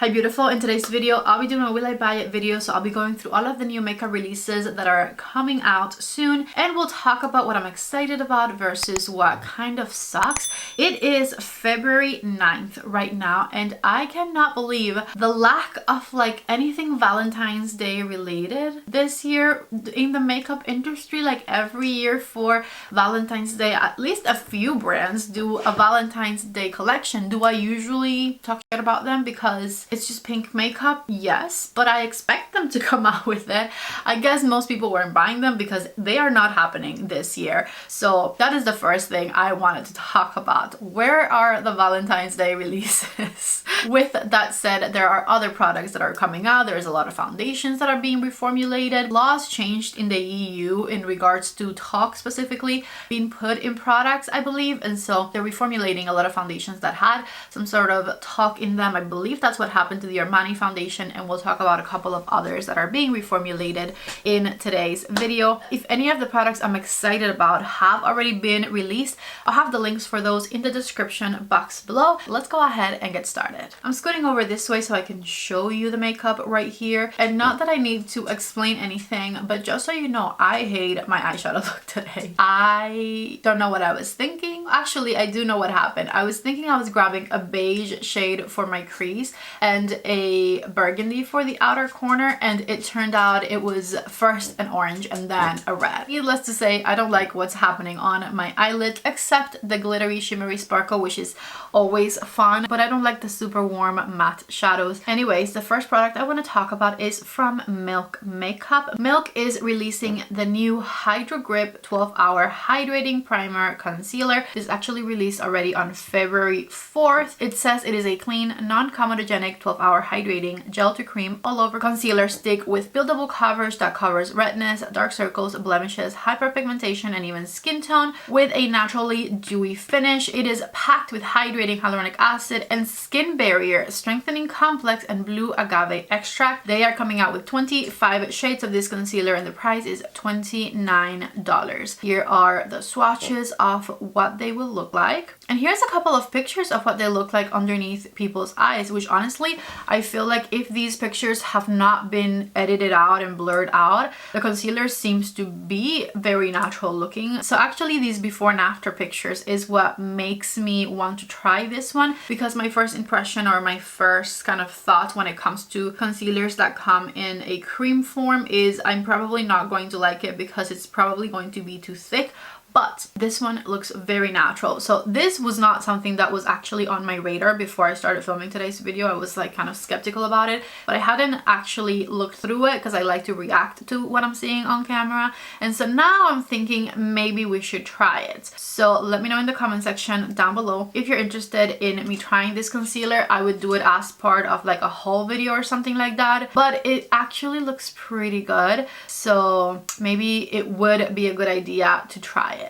Hi beautiful, in today's video I'll be doing a will I buy it video, so I'll be going through all of the new makeup releases that are coming out soon, and we'll talk about what I'm excited about versus what kind of sucks. It is February 9th right now and I cannot believe the lack of like anything Valentine's Day related this year in the makeup industry. Like every year for Valentine's Day, at least a few brands do a Valentine's Day collection. Do I usually talk shit about them because it's just pink makeup? Yes, but I expect them to come out with it. I guess most people weren't buying them because they are not happening this year. So that is the first thing I wanted to talk about. Where are the Valentine's Day releases? With that said, there are other products that are coming out. There's a lot of foundations that are being reformulated. Laws changed in the EU in regards to talc specifically being put in products, I believe, and so they're reformulating a lot of foundations that had some sort of talc in them. I believe that's what happened to the Armani foundation, and we'll talk about a couple of others that are being reformulated in today's video. If any of the products I'm excited about have already been released, I'll have the links for those in the description box below. Let's go ahead and get started. I'm scooting over this way so I can show you the makeup right here, and not that I need to explain anything, but just so you know, I hate my eyeshadow look today. I don't know what I was thinking. Actually, I do know what happened. I was thinking I was grabbing a beige shade for my crease and a burgundy for the outer corner, and it turned out it was first an orange and then a red. Needless to say, I don't like what's happening on my eyelid except the glittery shimmery sparkle, which is always fun, but I don't like the super warm matte shadows. Anyways, the first product I want to talk about is from Milk Makeup. Milk is releasing the new Hydro Grip 12-hour hydrating primer concealer. This is actually released already on February 4th. It says it is a clean, non-comedogenic 12-hour hydrating gel to cream all over concealer stick with buildable coverage that covers redness, dark circles, blemishes, hyperpigmentation, and even skin tone with a naturally dewy finish. It is packed with hydrating hyaluronic acid and skin barrier strengthening complex and blue agave extract. They are coming out with 25 shades of this concealer and the price is $29. Here are the swatches of what they will look like. And here's a couple of pictures of what they look like underneath people's eyes, which honestly, I feel like if these pictures have not been edited out and blurred out, the concealer seems to be very natural looking. So actually these before and after pictures is what makes me want to try this one, because my first impression or my first kind of thought when it comes to concealers that come in a cream form is I'm probably not going to like it because it's probably going to be too thick. But this one looks very natural. So this was not something that was actually on my radar before I started filming today's video. I was like kind of skeptical about it, but I hadn't actually looked through it because I like to react to what I'm seeing on camera. And so now I'm thinking maybe we should try it. So let me know in the comment section down below if you're interested in me trying this concealer. I would do it as part of like a haul video or something like that, but it actually looks pretty good. So maybe it would be a good idea to try it.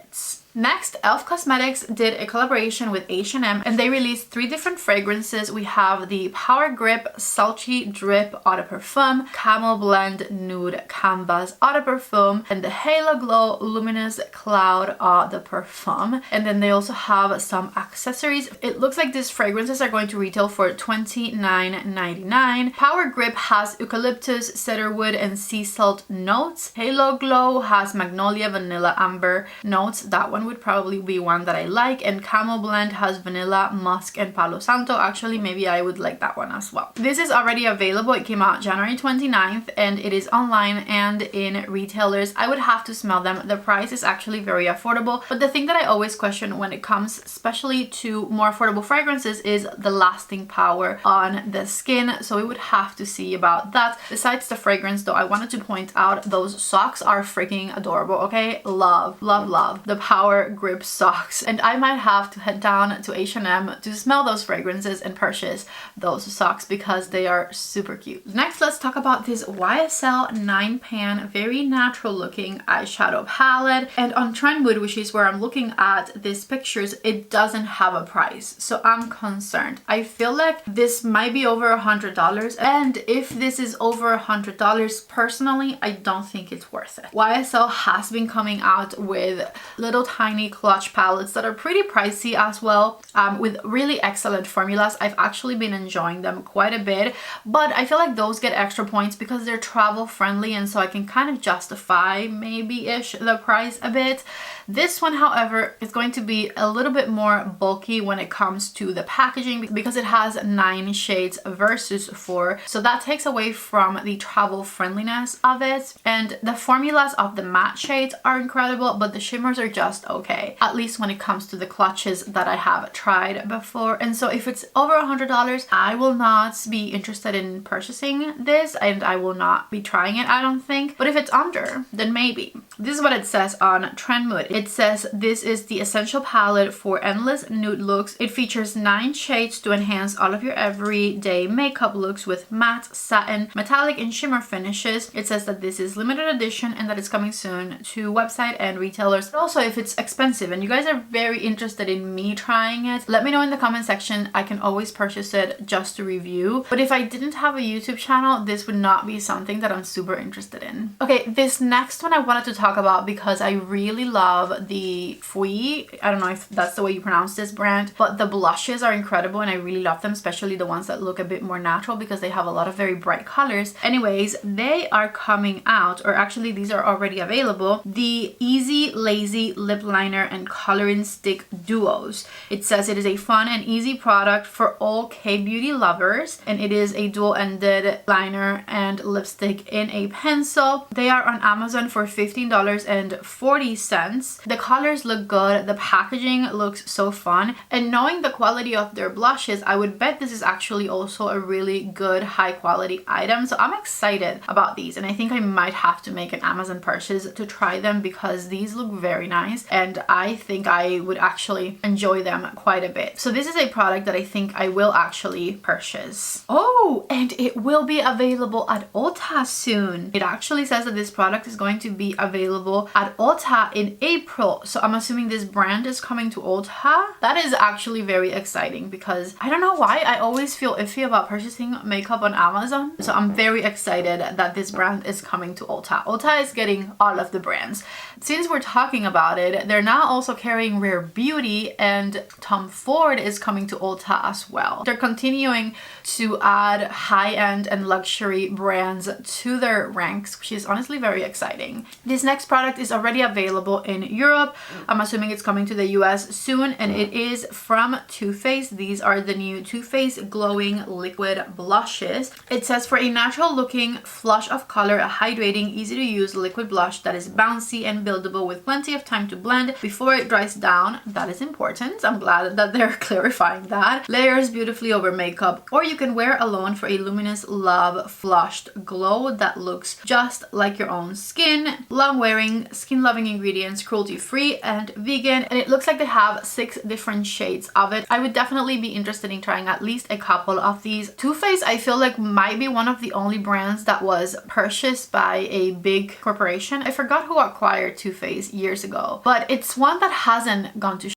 Next, E.L.F. Cosmetics did a collaboration with H&M and they released 3 different fragrances. We have the Power Grip Sultry Drip Eau de Parfum, Camel Blend Nude Canvas Eau de Parfum, and the Halo Glow Luminous Cloud Eau de Parfum. And then they also have some accessories. It looks like these fragrances are going to retail for $29.99. Power Grip has eucalyptus, cedarwood, and sea salt notes. Halo Glow has magnolia, vanilla, amber notes. That one would probably be one that I like, and Camel Blend has vanilla, musk, and Palo Santo. Actually, maybe I would like that one as well. This is already available. It came out January 29th and it is online and in retailers. I would have to smell them. The price is actually very affordable, but the thing that I always question when it comes especially to more affordable fragrances is the lasting power on the skin, so we would have to see about that. Besides the fragrance though, I wanted to point out those socks are freaking adorable, okay? Love, love, love the Power Grip socks, and I might have to head down to H&M to smell those fragrances and purchase those socks because they are super cute. Next, let's talk about this YSL 9 pan very natural looking eyeshadow palette, and on Trendwood, which is where I'm looking at these pictures, it doesn't have a price, so I'm concerned. I feel like this might be over $100, and if this is over $100, personally I don't think it's worth it. YSL has been coming out with little tiny clutch palettes that are pretty pricey as well, with really excellent formulas. I've actually been enjoying them quite a bit, but I feel like those get extra points because they're travel friendly, and so I can kind of justify maybe-ish the price a bit. This one, however, is going to be a little bit more bulky when it comes to the packaging because it has 9 shades versus 4. So that takes away from the travel friendliness of it. And the formulas of the matte shades are incredible, but the shimmers are just okay, at least when it comes to the clutches that I have tried before. And so if it's over $100, I will not be interested in purchasing this, and I will not be trying it, I don't think. But if it's under, then maybe. This is what it says on Trendmood. It says this is the essential palette for endless nude looks. It features 9 shades to enhance all of your everyday makeup looks with matte, satin, metallic, and shimmer finishes. It says that this is limited edition and that it's coming soon to website and retailers. But also, if it's expensive and you guys are very interested in me trying it, let me know in the comment section. I can always purchase it just to review. But if I didn't have a YouTube channel, this would not be something that I'm super interested in. Okay, this next one I wanted to talk about because I really love the Fui, I don't know if that's the way you pronounce this brand, but the blushes are incredible and I really love them, especially the ones that look a bit more natural because they have a lot of very bright colors. Anyways, they are coming out, or actually these are already available, the Easy Lazy Lip Liner and Coloring Stick Duos. It says it is a fun and easy product for all K-beauty lovers, and it is a dual-ended liner and lipstick in a pencil. They are on Amazon for $15.40. The colors look good, the packaging looks so fun, and knowing the quality of their blushes, I would bet this is actually also a really good high quality item. So I'm excited about these, and I think I might have to make an Amazon purchase to try them because these look very nice and I think I would actually enjoy them quite a bit. So this is a product that I think I will actually purchase. Oh, and it will be available at Ulta soon. It actually says that this product is going to be available at Ulta in April. So I'm assuming this brand is coming to Ulta. That is actually very exciting because I don't know why I always feel iffy about purchasing makeup on Amazon. So I'm very excited that this brand is coming to Ulta. Ulta is getting all of the brands. Since we're talking about it, they're now also carrying Rare Beauty, and Tom Ford is coming to Ulta as well. They're continuing to add high-end and luxury brands to their ranks, which is honestly very exciting. This next product is already available in Europe. I'm assuming it's coming to the US soon, and it is from Too Faced. These are the new Too Faced Glowing Liquid Blushes. It says for a natural looking flush of color, a hydrating, easy to use liquid blush that is bouncy and buildable with plenty of time to blend before it dries down. That is important. I'm glad that they're clarifying that. Layers beautifully over makeup, or you can wear alone for a luminous love flushed glow that looks just like your own skin. Long wearing, skin loving ingredients, cruelty free and vegan, and it looks like they have 6 different shades of it. I would definitely be interested in trying at least a couple of these. Too Faced, I feel like might be one of the only brands that was purchased by a big corporation. I forgot who acquired Too Faced years ago, but it's one that hasn't gone to shit.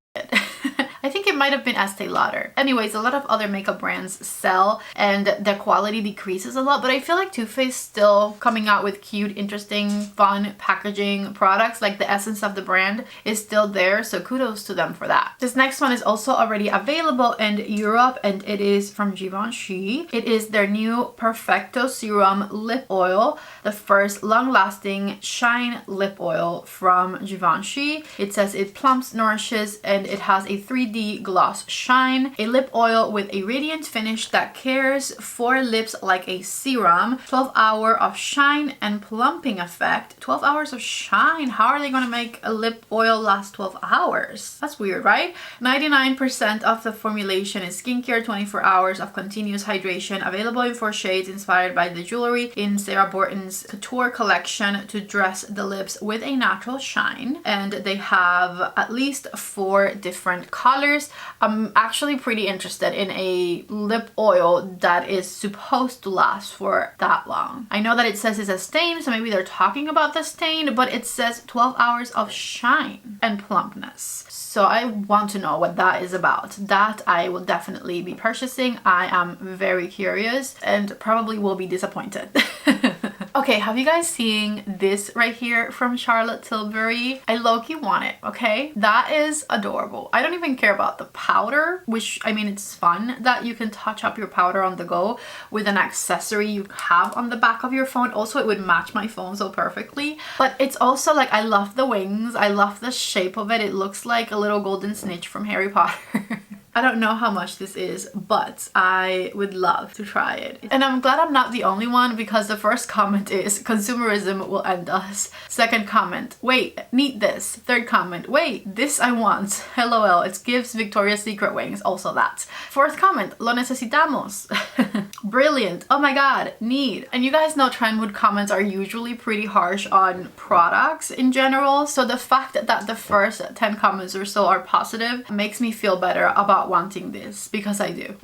I think it might have been Estee Lauder. Anyways, a lot of other makeup brands sell and the quality decreases a lot, but I feel like Too Faced still coming out with cute, interesting, fun packaging products. Like the essence of the brand is still there, so kudos to them for that. This next one is also already available in Europe, and it is from Givenchy. It is their new Perfecto Serum Lip Oil, the first long-lasting shine lip oil from Givenchy. It says it plumps, nourishes, and it has a 3D gloss shine, a lip oil with a radiant finish that cares for lips like a serum, 12-hour of shine and plumping effect. 12 hours of shine? How are they going to make a lip oil last 12 hours? That's weird, right? 99% of the formulation is skincare, 24 hours of continuous hydration, available in 4 shades inspired by the jewelry in Sarah Borton's Couture collection to dress the lips with a natural shine. And they have at least 4 different colors. I'm actually pretty interested in a lip oil that is supposed to last for that long. I know that it says it's a stain, so maybe they're talking about the stain, but it says 12 hours of shine and plumpness. So I want to know what that is about. That I will definitely be purchasing. I am very curious and probably will be disappointed. Okay, have you guys seen this right here from Charlotte Tilbury? I low-key want it, okay? That is adorable. I don't even care about the powder, which, I mean, it's fun that you can touch up your powder on the go with an accessory you have on the back of your phone. Also, it would match my phone so perfectly. But it's also like, I love the wings. I love the shape of it. It looks like a little golden snitch from Harry Potter. I don't know how much this is, but I would love to try it. And I'm glad I'm not the only one, because the first comment is consumerism will end us. Second comment, wait, need this. Third comment, wait, this I want. LOL, it gives Victoria's Secret wings, also that. Fourth comment, lo necesitamos. Brilliant, oh my god, need. And you guys know Trendwood comments are usually pretty harsh on products in general, so the fact that the first 10 comments or so are positive makes me feel better about wanting this, because I do.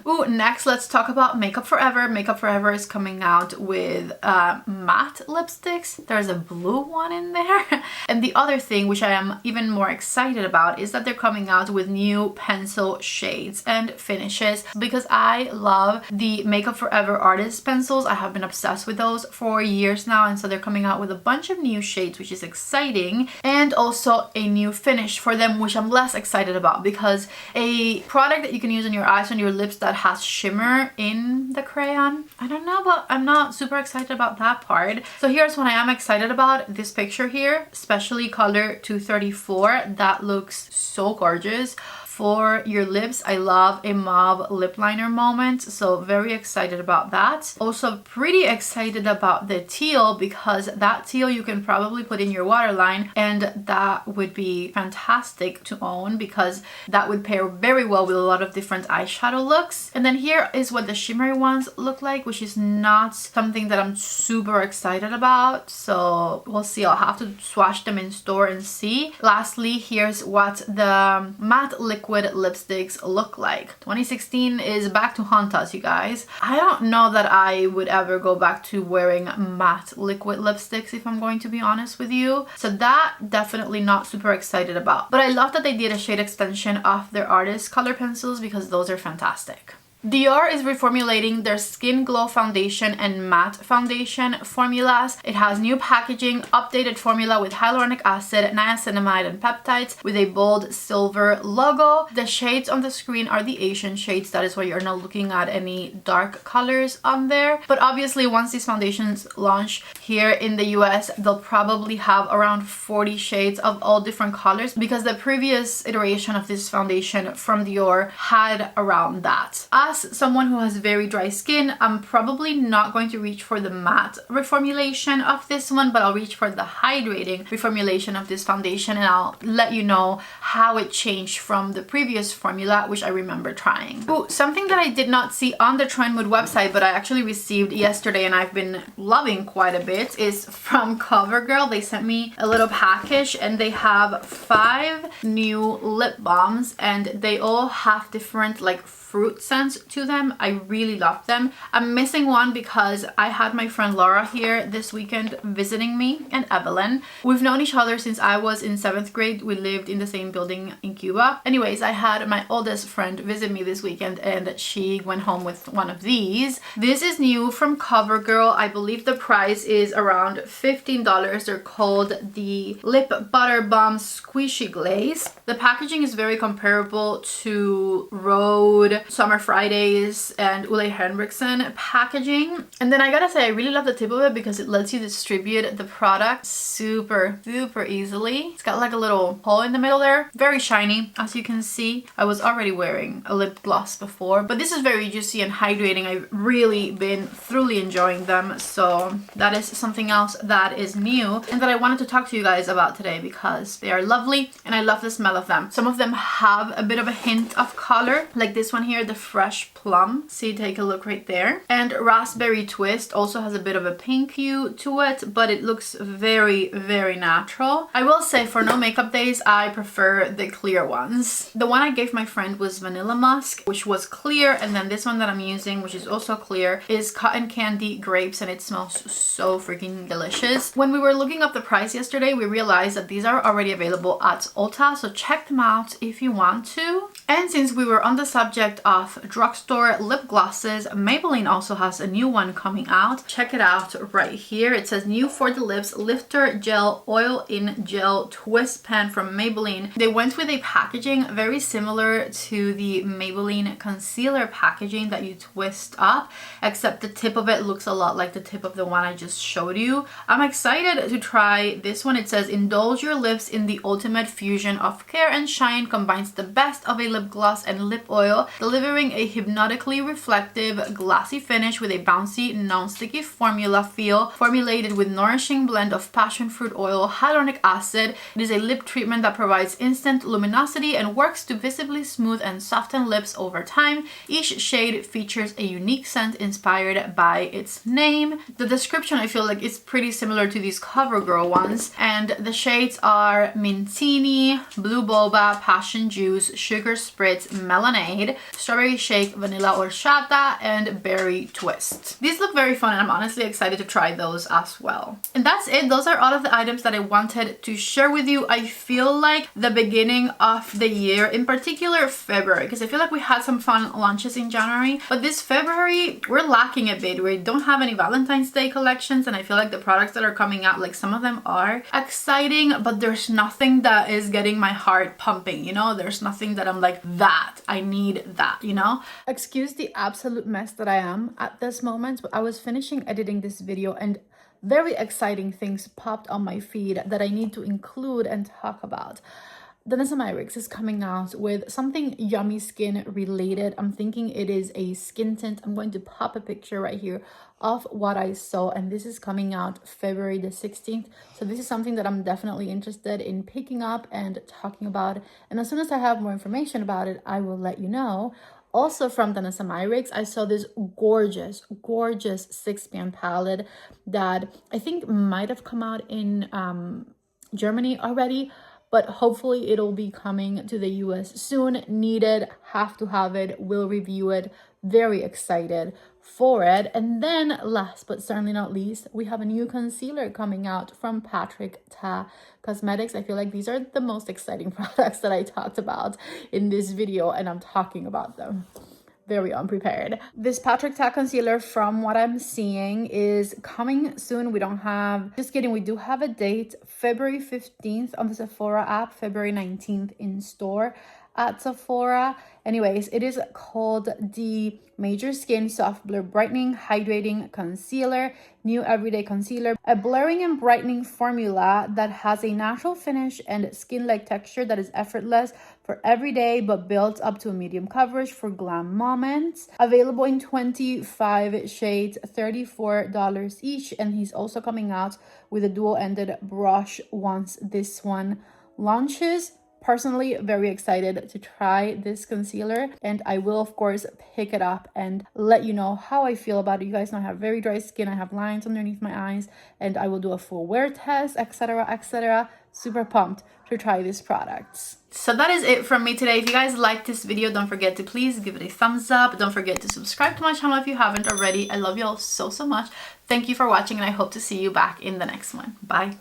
Ooh, next let's talk about Makeup Forever. Makeup Forever is coming out with matte lipsticks. There's a blue one in there. And the other thing, which I am even more excited about, is that they're coming out with new pencil shades and finishes, because I love the Makeup Forever artist pencils. I have been obsessed with those for years now, and so they're coming out with a bunch of new shades, which is exciting, and also a new finish for them, which I'm less excited about, because a product that you can use on your eyes and your lips that has shimmer in the crayon, I don't know, but I'm not super excited about that part. So here's what I am excited about. This picture here, especially color 234, that looks so gorgeous. For your lips, I love a mauve lip liner moment, so very excited about that. Also pretty excited about the teal, because that teal you can probably put in your waterline, and that would be fantastic to own, because that would pair very well with a lot of different eyeshadow looks. And then here is what the shimmery ones look like, which is not something that I'm super excited about, so we'll see. I'll have to swatch them in store and see. Lastly, here's what the matte liquid lipsticks look like. 2016 is back to haunt us, you guys. I don't know that I would ever go back to wearing matte liquid lipsticks, if I'm going to be honest with you. So that definitely not super excited about. But I love that they did a shade extension of their artist color pencils, because those are fantastic. Dior is reformulating their Skin Glow Foundation and Matte Foundation formulas. It has new packaging, updated formula with hyaluronic acid, niacinamide, and peptides with a bold silver logo. The shades on the screen are the Asian shades. That is why you're not looking at any dark colors on there. But obviously, once these foundations launch here in the US, they'll probably have around 40 shades of all different colors, because the previous iteration of this foundation from Dior had around that. As someone who has very dry skin, I'm probably not going to reach for the matte reformulation of this one, but I'll reach for the hydrating reformulation of this foundation, and I'll let you know how it changed from the previous formula, which I remember trying. Ooh, something that I did not see on the Trendwood website, but I actually received yesterday and I've been loving quite a bit, is from CoverGirl. They sent me a little package, and they have 5 new lip balms, and they all have different like fruit scents to them. I really love them. I'm missing one because I had my friend Laura here this weekend visiting me, and Evelyn. We've known each other since I was in 7th grade. We lived in the same building in Cuba. Anyways, I had my oldest friend visit me this weekend, and she went home with one of these. This is new from CoverGirl. I believe the price is around $15. They're called the Lip Butter Balm Squishy Glaze. The packaging is very comparable to Rhode, Summer Fridays, and Ole Henriksen packaging. And then I gotta say, I really love the tip of it, because it lets you distribute the product super easily. It's got like a little hole in the middle there. Very shiny, as you can see. I was already wearing a lip gloss before, but this is very juicy and hydrating. I've really been thoroughly enjoying them, so that is something else that is new and that I wanted to talk to you guys about today, because they are lovely and I love the smell of them. Some of them have a bit of a hint of color, like this one here, the Fresh Plum. See, take a look right there. And Raspberry Twist also has a bit of a pink hue to it, but it looks very natural. I will say, for no makeup days, I prefer the clear ones. The one I gave my friend was Vanilla Musk, which was clear, and then this one that I'm using, which is also clear, is Cotton Candy Grapes, and it smells so freaking delicious. When we were looking up the price yesterday, we realized that these are already available at Ulta, so check them out if you want to. And since we were on the subject of drugstore lip glosses, Maybelline also has a new one coming out. Check it out right here. It says new for the lips lifter gel oil in gel twist pen from Maybelline. They went with a packaging very similar to the Maybelline concealer packaging that you twist up, except the tip of it looks a lot like the tip of the one I just showed you. I'm excited to try this one. It says indulge your lips in the ultimate fusion of care and shine, combines the best of a lip gloss and lip oil, delivering a hypnotically reflective glossy finish with a bouncy non-sticky formula feel, formulated with nourishing blend of passion fruit oil, hyaluronic acid. It is a lip treatment that provides instant luminosity and works to visibly smooth and soften lips over time. Each shade features a unique scent inspired by its name. The description, I feel like, is pretty similar to these CoverGirl ones, and the shades are Mintini, Blue Boba, Passion Juice, Sugar Spritz, Melonade, Strawberry Shake, Vanilla Horchata, and Berry Twist. These look very fun and I'm honestly excited to try those as well. And that's it. Those are all of the items that I wanted to share with you. I feel like the beginning of the year, in particular February, because I feel like we had some fun launches in January, but this February we're lacking a bit. We don't have any Valentine's Day collections, and I feel like the products that are coming out, like some of them are exciting, but there's nothing that is getting my heart pumping, you know? There's nothing that I'm like, that I need that, you know? Excuse the absolute mess that I am at this moment, but I was finishing editing this video and very exciting things popped on my feed that I need to include and talk about. Danessa Myricks is coming out with something yummy skin related. I'm thinking it is a skin tint. I'm going to pop a picture right here of what I saw, and this is coming out February the 16th. So this is something that I'm definitely interested in picking up and talking about. And as soon as I have more information about it, I will let you know. Also from Danessa Myricks, I saw this gorgeous 6pan palette that I think might have come out in Germany already, but hopefully it'll be coming to the US soon. Needed, have to have it, will review it. Very excited for it. And then last but certainly not least, we have a new concealer coming out from PATRICIAALONSO Cosmetics. I feel like these are the most exciting products that I talked about in this video, and I'm talking about them very unprepared. This PATRICIAALONSO concealer, from what I'm seeing, is coming soon. We don't have, just kidding, we do have a date, February 15th on the Sephora app, February 19th in store at Sephora. Anyways, it is called the Major Skin Soft Blur Brightening Hydrating Concealer, new everyday concealer, a blurring and brightening formula that has a natural finish and skin-like texture that is effortless for everyday but builds up to a medium coverage for glam moments. Available in 25 shades, $34 each, and he's also coming out with a dual-ended brush once this one launches. Personally, very excited to try this concealer, and I will of course pick it up and let you know how I feel about it. You guys know I have very dry skin, I have lines underneath my eyes, and I will do a full wear test, etc, etc. Super pumped to try these products. So that is it from me today. If you guys liked this video, don't forget to please give it a thumbs up. Don't forget to subscribe to my channel if you haven't already. I love you all so much. Thank you for watching, and I hope to see you back in the next one. Bye.